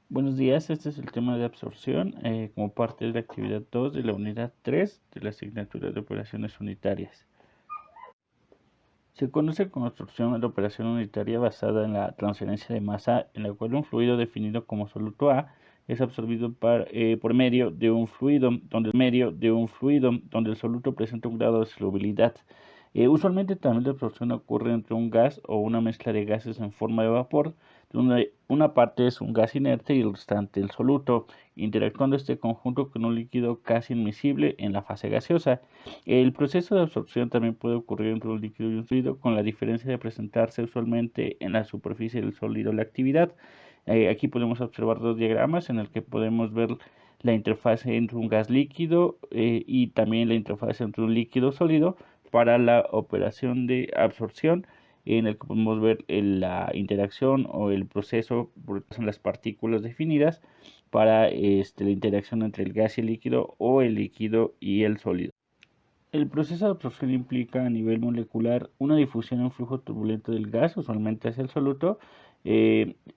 Buenos días, este es el tema de absorción como parte de la actividad 2 de la unidad 3 de la asignatura de operaciones unitarias. Se conoce como absorción a la operación unitaria basada en la transferencia de masa, en la cual un fluido definido como soluto A es absorbido por medio de un fluido donde el soluto presenta un grado de solubilidad. Usualmente también la absorción ocurre entre un gas o una mezcla de gases en forma de vapor, donde una parte es un gas inerte y el restante el soluto, interactuando este conjunto con un líquido casi inmiscible en la fase gaseosa. El proceso de absorción también puede ocurrir entre un líquido y un sólido, con la diferencia de presentarse usualmente en la superficie del sólido la actividad. Aquí podemos observar dos diagramas en el que podemos ver la interfase entre un gas líquido y también la interfase entre un líquido sólido para la operación de absorción, en el que podemos ver la interacción o el proceso, porque son las partículas definidas para la interacción entre el gas y el líquido o el líquido y el sólido. El proceso de absorción implica a nivel molecular una difusión en flujo turbulento del gas, usualmente hacia el soluto.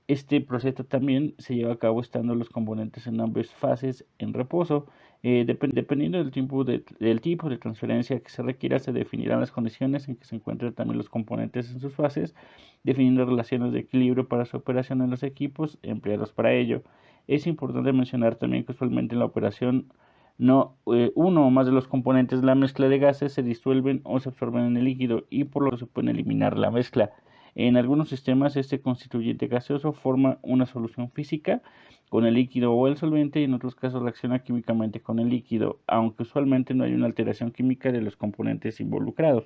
Este proceso también se lleva a cabo estando los componentes en ambas fases en reposo. Dependiendo del tipo de transferencia que se requiera, se definirán las condiciones en que se encuentran también los componentes en sus fases, definiendo relaciones de equilibrio para su operación en los equipos empleados para ello. Es importante mencionar también que usualmente en la operación uno o más de los componentes de la mezcla de gases se disuelven o se absorben en el líquido y por lo que se puede eliminar la mezcla. En algunos sistemas este constituyente gaseoso forma una solución física con el líquido o el solvente y en otros casos reacciona químicamente con el líquido, aunque usualmente no hay una alteración química de los componentes involucrados.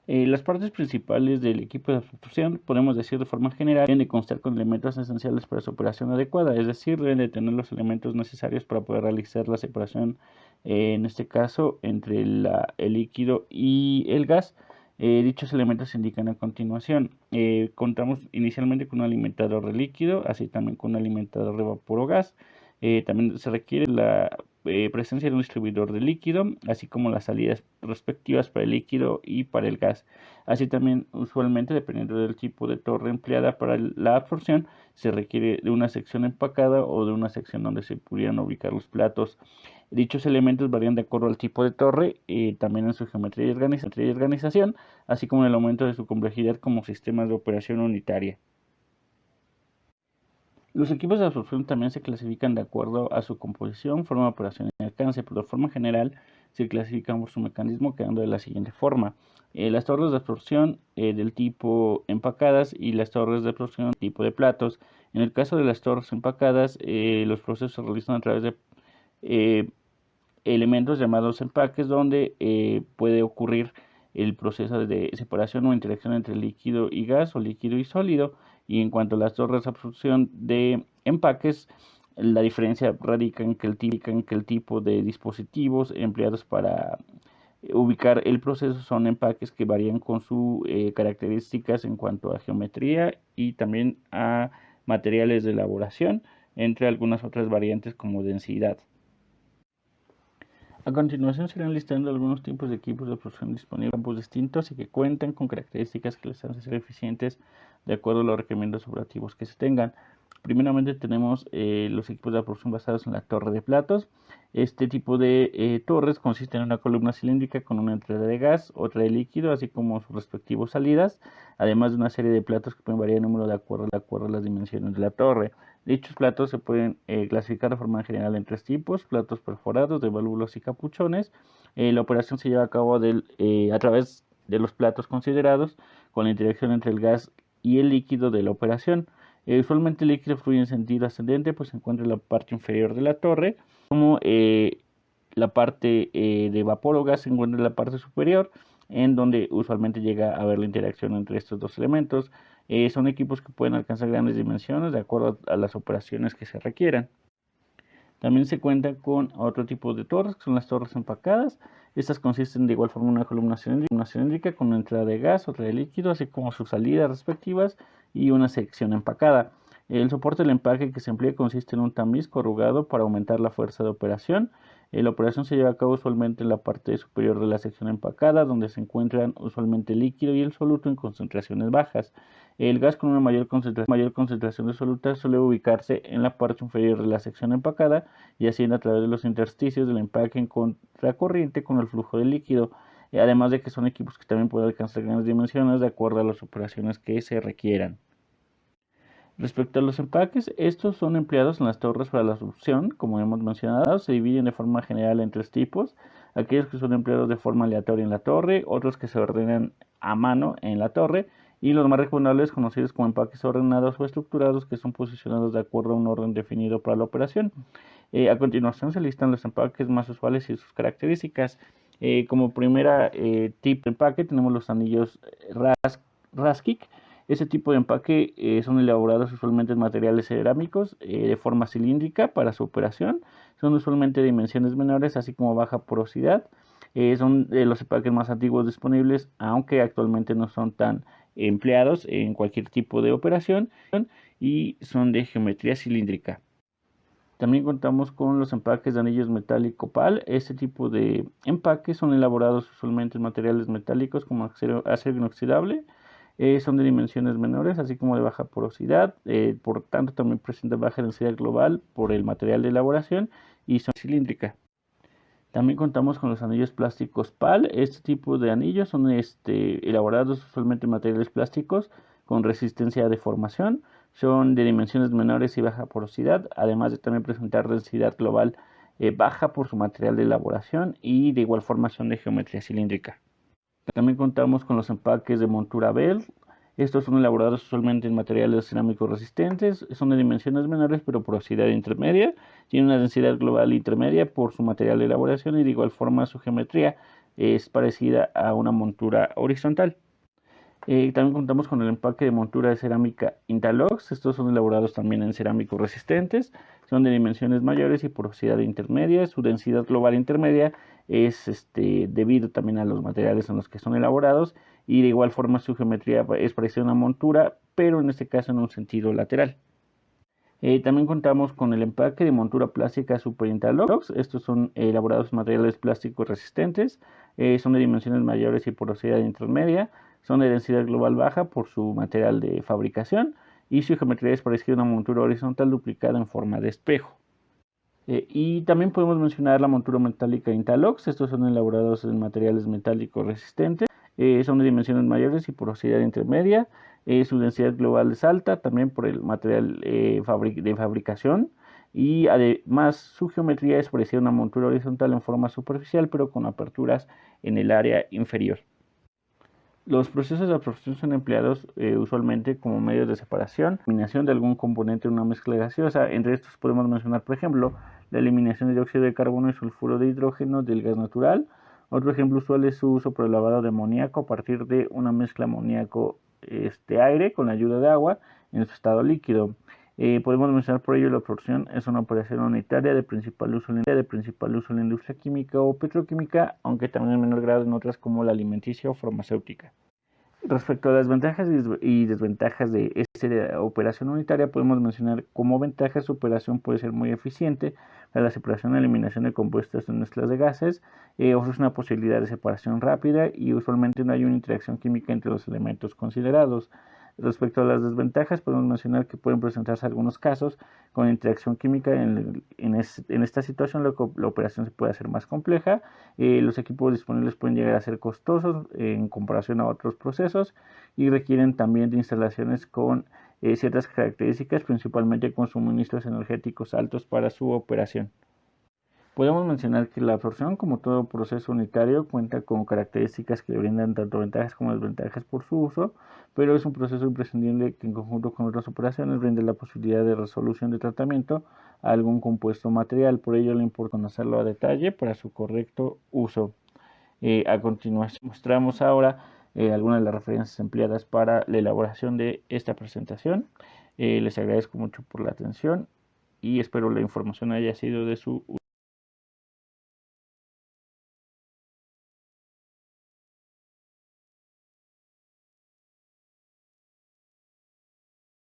Las partes principales del equipo de absorción, podemos decir de forma general, deben de constar con elementos esenciales para su operación adecuada, es decir, deben de tener los elementos necesarios para poder realizar la separación, en este caso, entre el líquido y el gas. Dichos elementos se indican a continuación. Contamos inicialmente con un alimentador de líquido, así también con un alimentador de vapor o gas. También se requiere la presencia de un distribuidor de líquido, así como las salidas respectivas para el líquido y para el gas. Así también, usualmente, dependiendo del tipo de torre empleada para la absorción, se requiere de una sección empacada o de una sección donde se pudieran ubicar los platos. Dichos elementos varían de acuerdo al tipo de torre, también en su geometría y organización, así como en el aumento de su complejidad como sistemas de operación unitaria. Los equipos de absorción también se clasifican de acuerdo a su composición, forma de operación y alcance, pero de forma general se clasifican por su mecanismo quedando de la siguiente forma. Las torres de absorción del tipo empacadas y las torres de absorción tipo de platos. En el caso de las torres empacadas, los procesos se realizan a través de eh, elementos llamados empaques donde puede ocurrir el proceso de separación o interacción entre líquido y gas o líquido y sólido. Y en cuanto a las torres de absorción de empaques, la diferencia radica en que el tipo de dispositivos empleados para ubicar el proceso son empaques que varían con sus características en cuanto a geometría y también a materiales de elaboración, entre algunas otras variantes como densidad. A continuación se irán listando algunos tipos de equipos de absorción disponibles en campos distintos y que cuentan con características que les hacen ser eficientes de acuerdo a los requerimientos operativos que se tengan. Primeramente tenemos los equipos de absorción basados en la torre de platos. Este tipo de torres consiste en una columna cilíndrica con una entrada de gas, otra de líquido, así como sus respectivas salidas, además de una serie de platos que pueden variar en número de acuerdo a las dimensiones de la torre. Dichos platos se pueden clasificar de forma general en tres tipos: platos perforados, de válvulas y capuchones. La operación se lleva a cabo a través de los platos considerados, con la interacción entre el gas y el líquido de la operación. Usualmente el líquido fluye en sentido ascendente, pues se encuentra en la parte inferior de la torre, como la parte de vapor o gas se encuentra en la parte superior, en donde usualmente llega a haber la interacción entre estos dos elementos. Son equipos que pueden alcanzar grandes dimensiones de acuerdo a las operaciones que se requieran. También se cuenta con otro tipo de torres, que son las torres empacadas. Estas consisten de igual forma en una columna cilíndrica con una entrada de gas, otra de líquido, así como sus salidas respectivas y una sección empacada. El soporte del empaque que se emplea consiste en un tamiz corrugado para aumentar la fuerza de operación. La operación se lleva a cabo usualmente en la parte superior de la sección empacada, donde se encuentran usualmente el líquido y el soluto en concentraciones bajas. El gas con una mayor concentración de soluta suele ubicarse en la parte inferior de la sección empacada y asciende a través de los intersticios del empaque en contracorriente con el flujo del líquido. Además de que son equipos que también pueden alcanzar grandes dimensiones de acuerdo a las operaciones que se requieran. Respecto a los empaques, estos son empleados en las torres para la succión, como hemos mencionado, se dividen de forma general en tres tipos: aquellos que son empleados de forma aleatoria en la torre, otros que se ordenan a mano en la torre, y los más recomendables conocidos como empaques ordenados o estructurados, que son posicionados de acuerdo a un orden definido para la operación. A continuación se listan los empaques más usuales y sus características. Como primera tipo de empaque tenemos los anillos Raskik. Este tipo de empaque son elaborados usualmente en materiales cerámicos de forma cilíndrica para su operación. Son usualmente de dimensiones menores, así como baja porosidad. Son los empaques más antiguos disponibles, aunque actualmente no son tan empleados en cualquier tipo de operación, y son de geometría cilíndrica. También contamos con los empaques de anillos metálico PAL. Este tipo de empaques son elaborados usualmente en materiales metálicos como acero inoxidable. Son de dimensiones menores, así como de baja porosidad. Por tanto, también presentan baja densidad global por el material de elaboración y son cilíndrica. También contamos con los anillos plásticos PAL. Este tipo de anillos son elaborados usualmente en materiales plásticos con resistencia a deformación. Son de dimensiones menores y baja porosidad, además de también presentar densidad global baja por su material de elaboración, y de igual forma son de geometría cilíndrica. También contamos con los empaques de montura Bell. Estos son elaborados usualmente en materiales cerámicos resistentes, son de dimensiones menores pero porosidad intermedia, tienen una densidad global intermedia por su material de elaboración, y de igual forma su geometría es parecida a una montura horizontal. También contamos con el empaque de montura de cerámica Interlux. Estos son elaborados también en cerámicos resistentes, son de dimensiones mayores y porosidad intermedia. Su densidad global intermedia es debido también a los materiales en los que son elaborados, y de igual forma su geometría es parecida a una montura, pero en este caso en un sentido lateral. También contamos con el empaque de montura plástica Super Interlux. Estos son elaborados en materiales plásticos resistentes, son de dimensiones mayores y porosidad intermedia, son de densidad global baja por su material de fabricación, y su geometría es parecida a una montura horizontal duplicada en forma de espejo. Y también podemos mencionar la montura metálica Interlux. Estos son elaborados en materiales metálicos resistentes, son de dimensiones mayores y porosidad intermedia. Su densidad global es alta también por el material de fabricación, y además su geometría es parecida a una montura horizontal en forma superficial, pero con aperturas en el área inferior. Los procesos de absorción son empleados usualmente como medios de separación, eliminación de algún componente en una mezcla gaseosa. Entre estos podemos mencionar, por ejemplo, la eliminación de dióxido de carbono y sulfuro de hidrógeno del gas natural. Otro ejemplo usual es su uso por el lavado de amoníaco a partir de una mezcla amoníaco-aire con la ayuda de agua en su estado líquido. Podemos mencionar por ello la absorción es una operación unitaria de principal uso en la industria química o petroquímica, aunque también en menor grado en otras como la alimenticia o farmacéutica. Respecto a las ventajas y desventajas de esta operación unitaria, podemos mencionar como ventajas: su operación puede ser muy eficiente para la separación y eliminación de compuestos en mezclas de gases, ofrece una posibilidad de separación rápida y usualmente no hay una interacción química entre los elementos considerados. Respecto a las desventajas, podemos mencionar que pueden presentarse algunos casos con interacción química. En esta situación la operación se puede hacer más compleja. Los equipos disponibles pueden llegar a ser costosos en comparación a otros procesos, y requieren también de instalaciones con ciertas características, principalmente con suministros energéticos altos para su operación. Podemos mencionar que la absorción, como todo proceso unitario, cuenta con características que le brindan tanto ventajas como desventajas por su uso, pero es un proceso imprescindible que en conjunto con otras operaciones brinde la posibilidad de resolución de tratamiento a algún compuesto material. Por ello le importa conocerlo a detalle para su correcto uso. A continuación mostramos ahora algunas de las referencias empleadas para la elaboración de esta presentación. Les agradezco mucho por la atención y espero la información haya sido de su uso.